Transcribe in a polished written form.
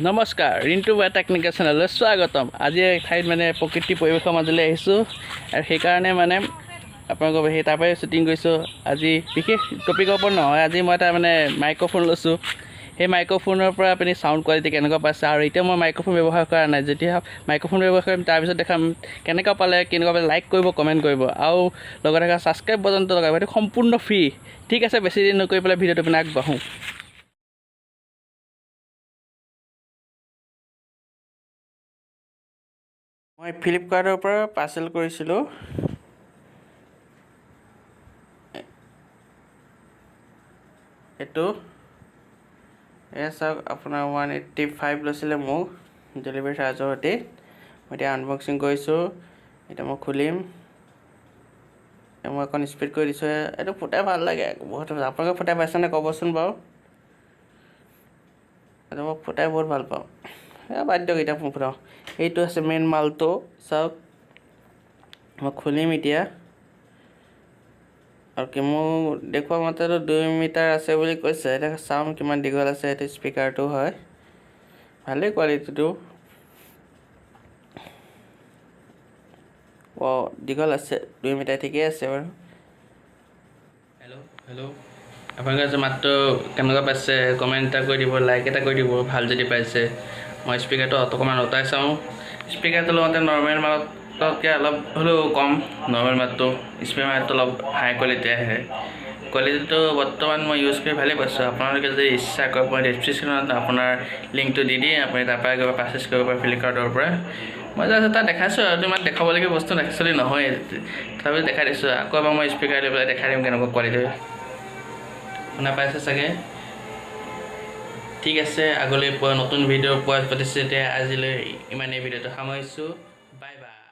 নমস্কাৰ ৰিণ্টু বা টেকনিকেল চেনেললৈ স্বাগতম। আজি ঠাইত মানে প্ৰকৃতি পৰিৱেশৰ মাজলৈ আহিছোঁ আৰু সেইকাৰণে মানে আপোনালোকৰ সেই তাৰ পৰাই শ্বুটিং কৰিছোঁ। আজি বিশেষ টপিকৰ ওপৰত নহয়, আজি মই এটা মানে মাইক্ৰ'ফোন লৈছোঁ। সেই মাইক্ৰ'ফোনৰ পৰা আপুনি চাউণ্ড কোৱালিটি কেনেকুৱা পাইছে, আৰু এতিয়া মই মাইক্ৰ'ফোন ব্যৱহাৰ কৰা নাই, যেতিয়া মাইক্ৰ'ফোন ব্যৱহাৰ কৰিম তাৰপিছত দেখাম কেনেকুৱা পালে, লাইক কৰিব, কমেণ্ট কৰিব আৰু লগতে ছাবস্ক্ৰাইব বাটনটো লগাব। সেইটো সম্পূৰ্ণ ফ্ৰী। ঠিক আছে, বেছি দিন নকৰি পেলাই ভিডিঅ'টো আপুনি আগবাঢ়োঁ। মই ফ্লিপকাৰ্টৰ পৰা পাৰ্চেল কৰিছিলোঁ। এইটো এয়া চাওক, আপোনাৰ 185 লৈছিলে মোক ডেলিভাৰী চাৰ্জৰ সৈতে। মই এতিয়া আনবক্সিং কৰিছোঁ। এতিয়া মই খুলিম। মই অকণ স্পীড কৰি দিছোঁ। এইটো ফুটাই ভাল লাগে বহুত। আপোনালোকে ফুটাই পাইছেনে ক'বচোন বাৰু। এইটো মই ফুটাই বহুত ভাল পাওঁ। বাধ্য এতিয়া ফুটাওঁ। এইটো আছে মেইন মালটো। চাওক, মই খুলিম এতিয়া। আৰু মোক দেখুওৱা মতেতো 2 মিটাৰ আছে বুলি কৈছে। এতিয়া চাওঁ কিমান দীঘল আছে। এইটো স্পীকাৰটো হয়, ভালেই কোৱালিটিটো। দীঘল আছে, 2 মিটাৰ, ঠিকেই আছে বাৰু। হেল্ল', আপোনালোকে মাতটো কেনেকুৱা পাইছে কমেণ্ট এটা কৰি দিব, লাইক এটা কৰি দিব ভাল যদি পাইছে। মই স্পীকাৰটো অকণমান অঁতাই চাওঁ। স্পীকাৰটো লগতে নৰ্মেল মাততকৈ অলপ হ'লেও কম। নৰ্মেল মাতটো স্পীকাৰ মাতটো অলপ হাই কোৱালিটি আহে। কোৱালিটিটো বৰ্তমান মই ইউজ কৰি ভালেই পাইছোঁ। আপোনালোকে যদি ইচ্ছা কৰে মই ডেছক্ৰিপশ্যনত আপোনাৰ লিংকটো দি দিম, আপুনি তাৰপৰা গৈ পাৰ্চেছ কৰিব পাৰে ফ্লিপকাৰ্টৰ পৰা। মই জাষ্ট এটা দেখাইছোঁ আৰু ইমান দেখাবলগীয়া বস্তু একচুৱেলি নহয়, তথাপিও দেখাই দিছোঁ। আকৌ এবাৰ মই স্পীকাৰ লৈ পেলাই দেখাই দিম কেনেকুৱা কোৱালিটি। শুনা পাইছে চাগে। ঠিক আছে, আগলৈ নতুন ভিডিঅ' পোৱা পাতিছে। এতিয়া আজিলৈ ইমানেই ভিডিঅ'টো সামৰিছোঁ। Bye bye.